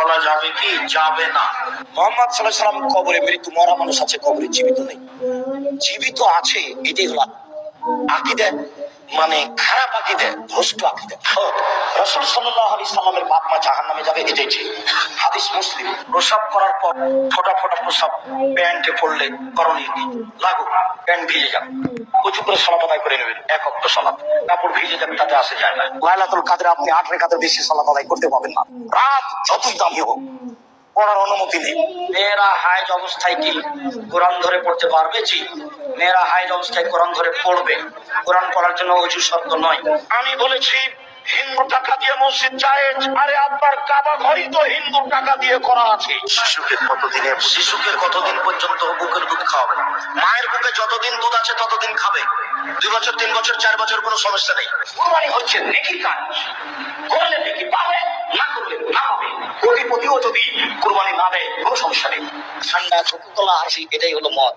করা যাবে কি যাবে না? মুহাম্মদ সাল্লাল্লাহু আলাইহি সাল্লাম কবরে মৃত্যু, মরা মানুষ আছে, কবরে জীবিত নেই। জীবিত আছে, এটাই হলো আকীদা, মানে খারাপ আকীদা, ভ্রষ্ট আকীদা। রাসূল সাল্লাল্লাহু আলাইহি সাল্লামের বাপ মা জাহান্নামে যাবে, এটাই ঠিক। হাদিস মুসলিম। প্রসাব করার পর ফোঁটা ফোঁটা প্রসাব প্যান্টে পড়লে করণীয় কি? লাগু, প্যান্ট ভিজে যাবে, উঁচু করে সালাত আদায় করে নেবেন, এক ওয়াক্ত সালাত। কাপড় ভিজে যাবে, তাতে আসে যায় না। লাইলাতুল কদরে আপনি 8 রাকাতের বেশি সালাত আদায় করতে পারবেন না, রাত যতই দামি হোক, পড়ার অনুমতি নেই। মেয়েরা হায়েজ অবস্থায় কি কোরআন ধরে পড়তে পারবে? জি, মেয়েরা হায়েজ অবস্থায় কোরআন ধরে পড়বে। কোরআন পড়ার জন্য ওযু শর্ত নয়। আমি বলেছি হিন্দু টাকা দিয়ে মসজিদ জায়েজ। আরে আপনার কাবা ঘরই তো হিন্দু টাকা দিয়ে করা আছে। শিশুকে কতদিন পর্যন্ত বুকের দুধ খাওয়াবে? মায়ের বুকে যতদিন দুধ আছে ততদিন খাবে। 2 বছর 3 বছর 4 বছর কোনো সমস্যা নেই। কুরবানি হচ্ছে নেকির কাজ, করলে নেকি পাবে, না করলে না পাবে। কোটিপতিও যদি কুরবানি না দেয় কোনো সমস্যা নেই। ঠান্ডা কোকা-কোলা হাসি, এটাই হলো মত।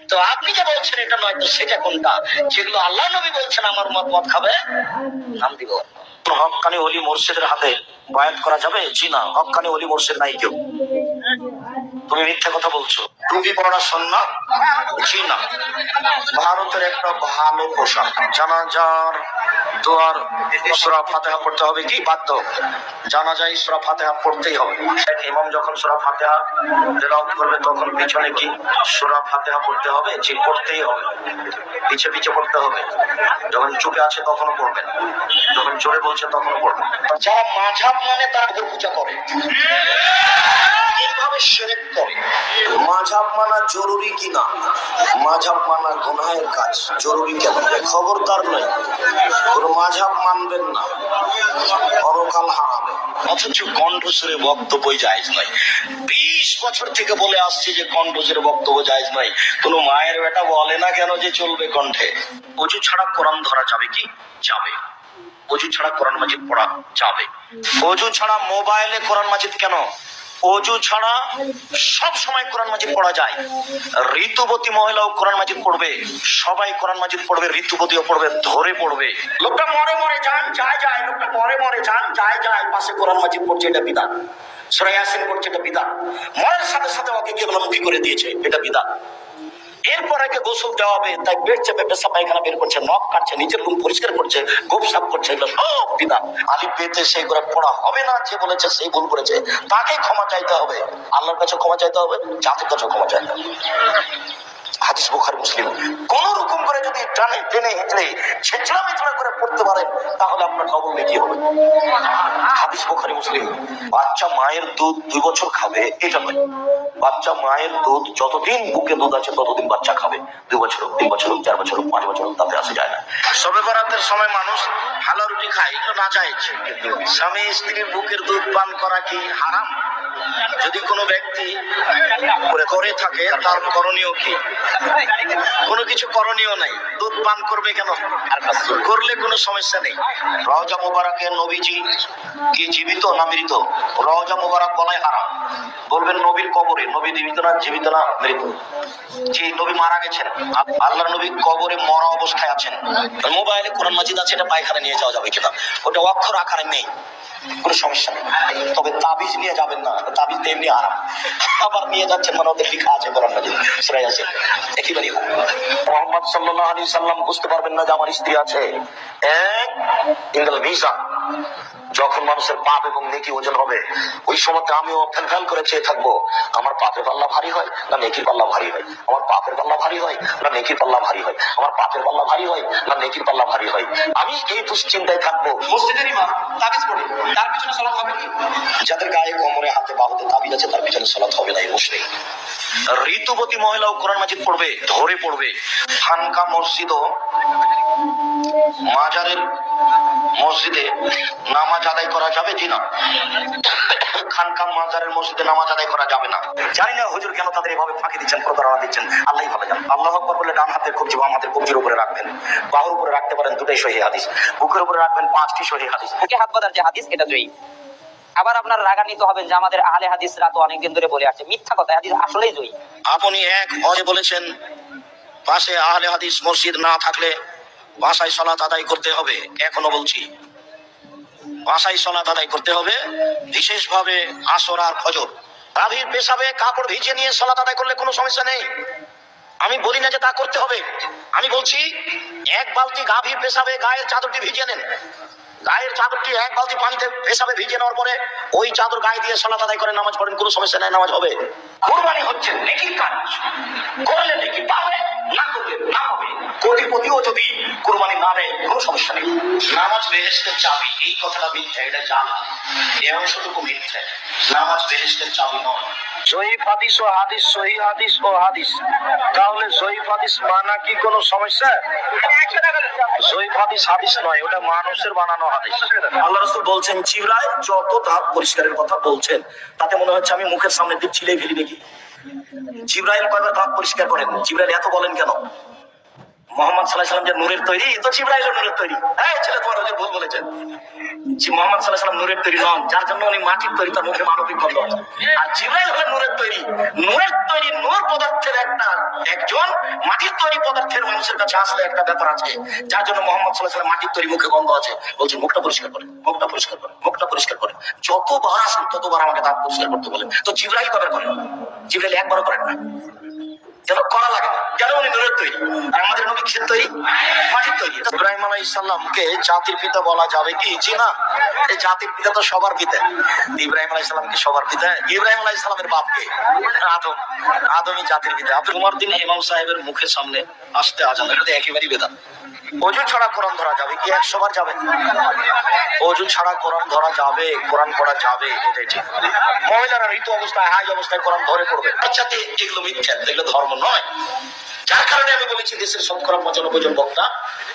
তো আপনি যে বলছেন এটা নয়, তো সেটা কোনটা? যেগুলো আল্লাহ নবী বলছেন আমার মত খাবে, নাম দিব। হক্কানি ওলি মুর্শিদের হাতে বায়াত করা যাবে? জি না, হক্কানি ওলি মুর্শিদ নাই কেউ। তুমি মিথ্যা কথা বলছো। টুপি পরা সুন্নাত? জি না। ভারতের একটা ভালো পোশাক, জানাজার দোয়ার সূরা ফাতিহা পড়তে হবে কি? বাধ্য। জানাজায় সূরা ফাতিহা পড়তেই হবে। শেখ ইমাম যখন সূরা ফাতিহা তেলাওয়াত করবে তখন পিছনে কি সূরা ফাতিহা পড়তে হবে? জি, পড়তেই হবে, পিছে পিছে পড়তে হবে। যখন চুপে আছে তখনও পড়বেন, যখন জোরে বলছে তখনও পড়বেন। যারা মাযহাব মানে তারা পূজা করে, এইভাবে শিরক করে। মাযহাব মানা জরুরি কিনা? মাযহাব মানা গুনাহের কাজ, জরুরি কেন? খবরদার নয়, কোনো মাযহাব মানবেন না, পরকাল হারাবে। অথচ কণ্ঠস্বরে বক্তব্য জায়েজ নয়। 20 বছর থেকে বলে আসছে যে কণ্ঠস্বরে বক্তব্য জায়েজ নয়। কোনো মায়ের বেটা বলে না কেন যে চলবে কণ্ঠে? ওযু ছাড়া কোরআন ধরা যাবে কি? যাবে। ওযু ছাড়া কোরআন মাজিদ পড়া যাবে। ওযু ছাড়া মোবাইলে কোরআন মাজিদ কেন? ওযু ছাড়া সব সময় কোরআন মাজিদ পড়া যায়। ঋতুবতী মহিলাও কোরআন মাজিদ পড়বে, সবাই কোরআন মাজিদ পড়বে, ঋতুবতীও পড়বে, ধরে পড়বে। লোকটা মরে মরে যান যায় যায়, লোকটা মরে মরে যান যায় যায়, পাশে কোরআন মাজিদ পড়ছে, এটা বিদআত। সূরা ইয়াসিন পড়ছে, এটা বিদআত। মরার সাথে সাথে ওকে কিবলামুখী করে দিয়েছে, এটা বিদআত। এরপর একে গোসল দেওয়া হবে, তাই পেট চেপে পেশাব পায়খানা বের করছে, নখ কাটছে, নিজের রুম পরিষ্কার করছে, গোপ সাফ করছে, এগুলো সব বিদআত। আলিফ বেতে সেই করে পড়া হবে না, যে বলেছে সেই ভুল করেছে, তাকে ক্ষমা চাইতে হবে, আল্লাহর কাছে ক্ষমা চাইতে হবে, জাতির কাছে ক্ষমা চাইতে হবে। হাদিস বুখারী মুসলিম। কোন রকম করে যদি টানে টেনে হেঁচড়ে ছেঁচড়া মেচড়া করে পড়তে পারেন তাহলে আপনার ডবল নেকি হবে। হাদিস বুখারী মুসলিম। বাচ্চা মায়ের দুধ 2 বছর খাবে এটা নয়, বাচ্চা মায়ের দুধ যতদিন বুকে দুধ আছে ততদিন বাচ্চা খাবে। 2 বছর হোক, 3 বছর হোক, 4 বছর হোক, 5 বছর হোক, তাতে আসে যায় না। শবে বরাতের সময় মানুষ হালা রুটি খায়, এগুলো না জায়েজ। স্বামী স্ত্রীর বুকের দুধ পান করা কি হারাম? যদি কোনো ব্যক্তি করে থাকে তার করণীয় কি? কোনো কিছু করণীয় নাই, দুধ পান করবে কেন? করলে কোনো সমস্যা নেই। রওজা মুবারকে নবীজি কি জীবিত না মৃত? রওজা মুবারক বলাই হারাম। বলবেন নবীর কবরে, নবী জীবিত না জীবিত না মৃত? যে নবী মারা গেছেন, আল্লাহর নবী কবরে মরা অবস্থায় আছেন। মোবাইলে কোরআন মাজিদ আছে, এটা পায়খানা নিয়ে যাওয়া যাবে কিনা? ওটা অক্ষর আকারে নেই, কোনো সমস্যা নেই। তবে তাবিজ নিয়ে যাবেন না, তাবিজ তেমনি আরাম। আবার নিয়ে যাচ্ছেন মানে ওদের লেখা আছে কোরআন মাজিদ, সূরা ইয়াসিন, একেবারেই মুহাম্মদ সাল্লাল্লাহু আলাইহি সাল্লাম বুঝতে পারবেন না যে আমার স্ত্রী আছে। এক ইনদাল মিজান, যখন মানুষের পাপ এবং নেকি ওজন হবে, ওই সময় আমিও ফেল করে চেয়ে থাকবো, আমার পাপের পাল্লা ভারী হয় না নেকির পাল্লা ভারী হয়, আমার পাপের পাল্লা ভারী হয় না নেকির পাল্লা ভারী হয়, আমার পাপের পাল্লা ভারী হয় না নেকির পাল্লা ভারী হয়। আমি এই দুশ্চিন্তায় থাকবো। মসজিদের ইমাম তাবিজ পড়ে, তার পিছনে সালাত হবে কি? যাদের গায়ে কোমরে হাতে বাহুতে তাবিজ আছে তার পিছনে সালাত হবে না, এই মুশরিক। ঋতুবতী মহিলাও কোরআন মাজিদ পড়বে, ধরে পড়বে। খানকা মসজিদ ও মাজারের মসজিদে নামাজ আদায় করা যাবে জি না? খানকা মাজারের মসজিদে নামাজ আদায় করা যাবে না। জানি না হুজুর কেন তাদের এভাবে ফাঁকি দিচ্ছেন, প্রতারণা দিচ্ছেন, আল্লাহই ভালো জানেন। আল্লাহু আকবার বলে ডান হাতের কবজি বাম হাতের কবজির উপরে রাখবেন, বাহুর উপরে রাখতে পারেন, দুটাই সহিহ হাদিস। বুকের উপরে রাখবেন, 5টি সহিহ হাদিস। বুকে হাত বাঁধার যে হাদিস, এটা জয়ী। আবার আপনার রাগান্বিত হবেন যে আমাদের আহলে হাদিসরা তো অনেকদিন ধরে বলে আসছে, মিথ্যা কথা, হাদিস আসলেই জয়ী। আপনি এক হজে বলেছেন পাশে আহলে হাদিস মসজিদ না থাকলে বাসায় সালাত আদায় করতে হবে, এখনো বলছি বাসায় সালাত আদায় করতে হবে, বিশেষভাবে আসর আর ফজর। গাভীর পেশাবে কাপড় ভিজিয়ে নিয়ে সালাত আদায় করলে কোনো সমস্যা নেই, আমি বলি না যে তা করতে হবে। আমি বলছি এক বালতি গাভীর পেশাবে গায়ের চাদরটি ভিজিয়ে নেন, গায়ের চাদরটি এক বালতি পানিতে পেশাবে ভিজিয়ে নেওয়ার পরে ওই চাদর গায়ে দিয়ে সালাত আদায় করে নামাজ পড়েন, কোনো সমস্যা নেই, নামাজ হবে। কুরবানি হচ্ছে নেকির কাজ, করলে নেকি পাবে, না করলে না হবে। কোটিপতিও যদি কুরবানি না দেয় কোনো সমস্যা নেই। নামাজ বেহেশতের চাবি, এই কথাটা মিথ্যা, এটা জাল, এই অংশটুকু মিথ্যা। নামাজ বেহেশতের চাবি নয়। জয়ীফ হাদিস ও হাদিস, সহিহ হাদিস ও হাদিস, তাহলে জয়ীফ হাদিস মানা কি কোনো সমস্যা? জয়ীফ হাদিস হাদিস নয়, ওটা মানুষের বানানো হাদিস। আল্লাহ রাসূল বলছেন জিবরাইল যত দাঁত পরিষ্কারের কথা বলছেন তাতে মনে হচ্ছে আমি মুখের সামনে দিয়ে ছিলে ফেলি নাকি। জিবরাইল কয়বার দাঁত পরিষ্কার করেন? জিবরাইল এত বলেন কেন? মোহাম্মদ সাল্লাল্লাহু আলাইহি ওয়াসাল্লাম যে নূরের তৈরি, তো জিবরাইলও নূরের তৈরি। এই ছেলে তোমার ওদের ভুল বলেছেন, মোহাম্মদ সাল্লাল্লাহু আলাইহি ওয়াসাল্লাম নূরের তৈরি নন, যার জন্য উনি মাটির তৈরি, তার মুখে মানবিক গন্ধ। আর জিবরাইল হলেন নূরের তৈরি। নূরের তৈরি, নূর পদার্থের একজন মাটির তৈরি পদার্থের মানুষের কাছে আসলে একটা ব্যাপার আছে, যার জন্য মোহাম্মদ সাল্লাল্লাহু আলাইহি ওয়াসাল্লাম মাটির তৈরি, মুখে গন্ধ আছে। বলছেন মুখটা পরিষ্কার করেন, মুখটা পরিষ্কার করেন, মুখটা পরিষ্কার করেন। যতবার আসেন ততবার আমাকে দাঁত পরিষ্কার করতে বলেন, তো জিবরাইল কবে করেন? জিবরাইল একবারও করেন না, যেন করা লাগে না, কেন উনি নূরের তৈরি। আর আমাদের নবী কিসের তৈরি? মাটির তৈরি। ইব্রাহিম আলাইহিস সালামকে জাতির পিতা বলা যাবে কি? জি না, এই জাতির পিতা তো সবার পিতা। ইব্রাহিম আলাইহিস সালামকে সবার পিতা? ইব্রাহিম আলাইহিস সালামের বাপকে আদম, আদমই জাতির পিতা। আব্দুল উমর দিন ইমাম সাহেবের মুখের সামনে আসতে আজান, এটা তো একেবারেই বেদাত। অজু ছাড়া কোরআন ধরা যাবে কি? 100 বার যাবে। অজু ছাড়া কোরআন ধরা যাবে, কোরআন পড়া যাবে, এটাই ঠিক। মহিলারা ঋতু অবস্থায়, হাইজ অবস্থায় কোরআন ধরে পড়বে, আচ্ছা এগুলো মিথ্যা, এগুলো ধর্ম নয়। যার কারণে আমি বলেছি দেশের 95% জন বক্তা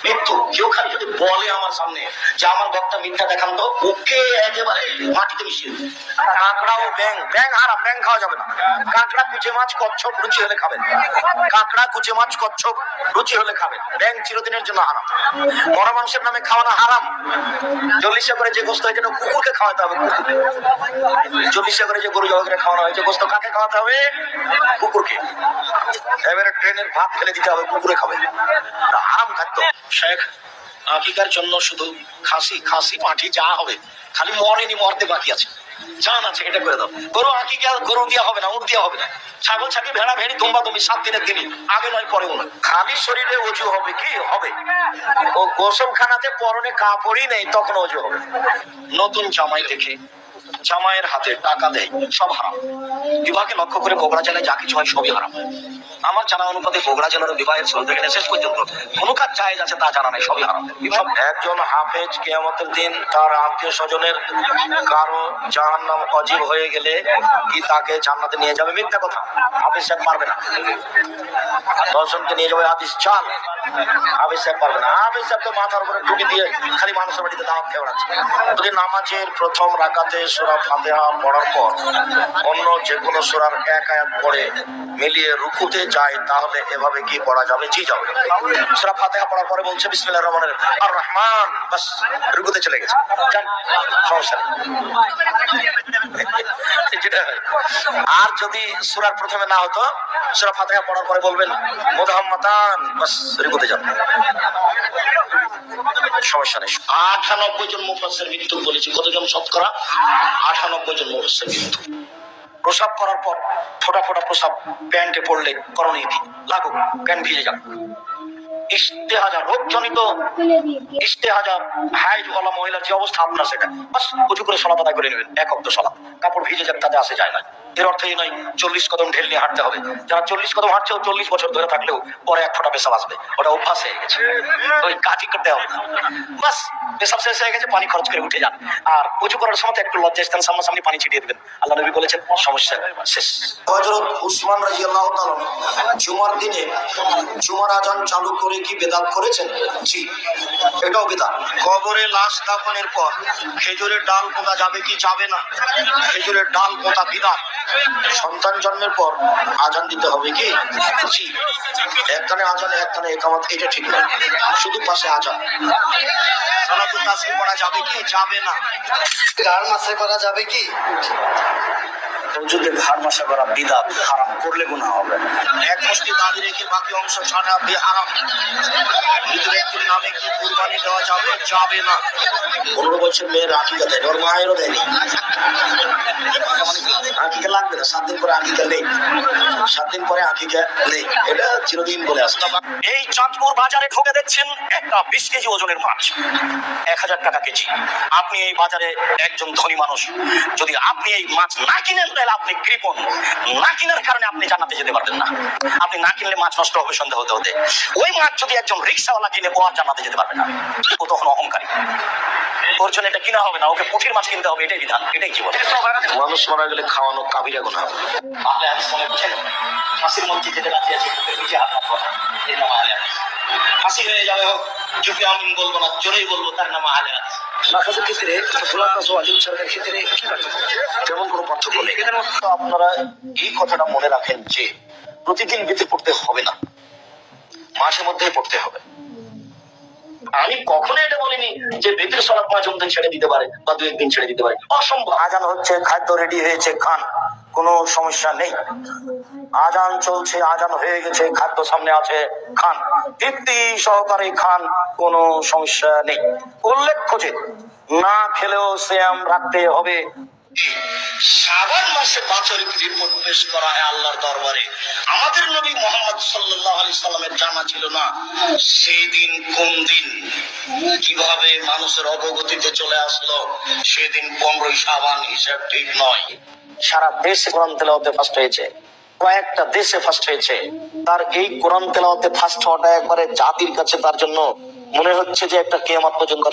মৃত্যু। কেউ খালি যদি বলে আমার সামনে যে আমার বক্তা মিথ্যা দেখান, তো ওকে একেবারে মাটিতে মিশিয়ে দেবে। কাঁকড়া ও ব্যাং, ব্যাং হারাম, ব্যাং খাওয়া যাবে না। কাঁকড়া, কুচে মাছ, কচ্ছপ রুচি হলে খাবেন। কাঁকড়া, কুচে মাছ, কচ্ছপ রুচি হলে খাবেন। ব্যাং চিরদিনের জন্য হারাম। মরা মানুষের নামে খাওয়ানো হারাম। 40 করে যে গোস্ত হয়েছে কুকুরকে খাওয়াতে হবে, কুকুরকে। 40 করে যে গরু জবাই করে খাওয়ানো হয়েছে গোস্ত কাকে খাওয়াতে হবে? কুকুরকে। এবারে ট্রেনের ভাত ফেলে দিতে হবে, কুকুরে খাবে, হারাম খাদ্য। শেখ আকিকার জন্য শুধু খাসি, খাসি পাঠি যা হবে, খালি মরেনি, মরতে বাকি আছে, জান আছে, এটা করে দাও। গরু আকিকা গরু দিয়া হবে না, উট দিয়া হবে না। ছাগল, ছাগি, ভেড়া, ভেড়ি, দুম্বা, দুমি 7 দিনের দিনই, আগে নয় পরেও নয়। খালি শরীরে অজু হবে কি? হবে। ও গোসলখানাতে পরনে কাপড়ই নেই, তখন অজু হবে। নতুন জামাই দেখে জামাইয়ের হাতে টাকা দেয়, সব হারাম। বিবাহকে লক্ষ্য করে বগুড়া জেলায় যা কিছু হয় সবই হারাম। আমার জানা অনুপাতে বগুড়া জেলার বিবাহের শুরু থেকে শেষ পর্যন্ত কোনো কাজ জায়েজ আছে তা জানা নাই, সবই হারাম। একজন হাফেজ কিয়ামতের দিন তার আত্মীয় স্বজনের কারো জাহান্নাম অজীব হয়ে গেলে কি তাকে জান্নাতে নিয়ে যাবে? মিথ্যা কথা, হাফেজ সাহেব পারবে না। 10 জনকে নিয়ে যাবে হাদিস চাল, হাফেজ সাহেব পারবে না। হাফেজ সাহেব তো মাথার উপরে টুপি দিয়ে খালি মানুষের বাড়িতে দাওয়াত খেয়ে বেড়াচ্ছে। যদি নামাজের প্রথম রাকাতে সূরা ফাতিহা পড়ার পর অন্য যে কোনো সূরার এক আয়াত পড়ে মিলিয়ে রুকুতে যায়, তাহলে এভাবে কি পড়া যাবে? জি যাবে। সূরা ফাতিহা পড়ার পরে বলছে বিসমিল্লাহির রহমানির রহিম আর রহমান, বাস রুকুতে চলে গেছে, জান, সমস্যা নেই। আর যদি সূরার প্রথমে না হতো, সূরা ফাতিহা পড়ার পরে বলবেন মুদাহাম্মাতান, বাস রুকুতে যাবে, সমস্যা নেই। 98 জন মুফাসসির মৃত্যু বলেছি। কতজন শতকরা? 98 জন মুফাসসির মৃত্যু। প্রসাব করার পর ফোটা ফোটা প্রসাব প্যান্টে পড়লে করণীয় কি? লাগুক, প্যান্ট ভিজে যাক। ইস্তেহাজা, রোগজনিত ইস্তেহাজা, হাইজ ওয়ালা মহিলার যে অবস্থা আপনার, সেটা বাস উঁচু করে সালাত আদায় করে নেবেন, 1 ওয়াক্ত সালাত। কাপড় ভিজে যাক, তাতে আসে যায় না। এর অর্থ এই নয় 40 কদম ঢেল নিয়ে হাঁটতে হবে। যারা 40 কদম হাঁটছে, 40 বছর ধরে থাকলেও পরে 1 ফোঁটা পেশাব আসবে, ওটা অভ্যাস হয়ে গেছে, ওই কাজই করতে হবে না। বাস পেশাব শেষ হয়ে গেছে, পানি খরচ করে উঠে যান। আর উঁচু করার সময় একটু লজ্জাস্থান সামনাসামনি পানি ছিটিয়ে দেবেন। আল্লাহ নবী বলেছেন সমস্যা শেষ। হযরত উসমান রাদিয়াল্লাহু তাআলা জুমার দিনে জুমার আজান চালু করে কি বেদাত করেছেন? জি, এটাও বেদাত। কবরে লাশ দাফনের পর খেজুরের ডাল পোঁতা যাবে কি যাবে না? খেজুরের ডাল পোঁতা বিদাত। সন্তান জন্মের পর আজান দিতে হবে কি? জি, একখানে আজান একখানে ইকামত, এটা ঠিক নয়, শুধু পাশে আজান। সালাতুত তাসবিহ পড়া যাবে কি যাবে না? গান মাসে করা যাবে কি? মসজিদে ঘাড় মাসা করা বিদাত, হারাম, করলে গুনাহ হবে। এক মুষ্টি দাঁড়ি রেখে বাকি অংশ ছাড়া হারাম। মৃত ব্যক্তির নামে কি কুরবানি দেওয়া যাবে? যাবে না। 15 বছর মেয়ের আকিকা দেয়, ওর মায়েরও দেয়নি। আকিকা লাগবে না, 7 দিন পরে আকিকা নেই, 7 দিন পরে আকিকা নেই, এটা চিরদিন বলে আসতে। এই চাঁদপুর বাজারে ঢুকে দেখছেন একটা 20 কেজি ওজনের মাছ 1000 টাকা কেজি। আপনি এই বাজারে একজন ধনী মানুষ, যদি আপনি এই মাছ না কিনেন তাহলে আপনি কৃপণ। না কেনার কারণে আপনি জান্নাতে যেতে পারবেন না। আপনি না কিনলে মাছ নষ্ট হবে সন্দেহ হতে হতে। ওই মাছ যদি একজন রিক্সাওয়ালা কিনে, ও আর জান্নাতে যেতে পারবে না। ও তখন অহংকারী, ওর জন্য এটা কিনা হবে না, ওকে পুঁটির মাছ কিনতে হবে, এটাই বিধান, এটাই জীবন। মানুষ মারা গেলে খাওয়ানো কাবিরা গুনাহ। আহলে হাদিস মনে করছেন ফাঁসির মঞ্চে যেতে রাজি আছে, বুকের নিচে হাত রাখবো না, এর নাম আহলে হাদিস। ফাঁসি হয়ে যাবে হোক, চুপে আমিন বলবো না, জোরেই বলবো, তার নাম আহলে হাদিস। নাকাজের ক্ষেত্রে ফুলাকাজ ও আজিম ছাড়ার ক্ষেত্রে কি পার্থক্য? তেমন কোনো পার্থক্য নেই। আপনারা এই কথাটা মনে রাখেন যে প্রতিদিন বিতে পড়তে হবে না, মাসে মধ্যেই পড়তে হবে। আমি কখনো এটা বলিনি যে বেতের সলাপ 5 দিন ছেড়ে দিতে পারে বা 2 দিন ছেড়ে দিতে পারে, অসম্ভব। আজান হচ্ছে, খাদ্য রেডি হয়েছে, খান, কোনো সমস্যা নেই। আজান চলছে, আজান হয়ে গেছে, খাদ্য সামনে আছে, খান, তৃপ্তি সহকারে খান, কোনো সমস্যা নেই। উল্লেখ্য যে না খেলেও সিয়াম রাখতে হবে। শাবান মাসে বাৎসরিক রিপোর্ট পেশ করা হয় আল্লাহর দরবারে। আমাদের নবী মুহাম্মদ সাল্লাল্লাহু আলাইহি সাল্লামের জানা ছিল না সেই দিন কোন দিন, কিভাবে মানুষের অবগতিতে চলে আসলো সেদিন 15ই শাবান, হিসাব ঠিক নয়। সারা দেশে কোরআন তেলাওয়াতে ফার্স্ট হয়েছে, কয়েকটা দেশে ফার্স্ট হয়েছে। তার এই কোরআন তেলাওয়াতে ফার্স্ট হওয়াটা একবারে জাতির কাছে তার জন্য মনে হচ্ছে যে একটা কিয়ামত পর্যন্ত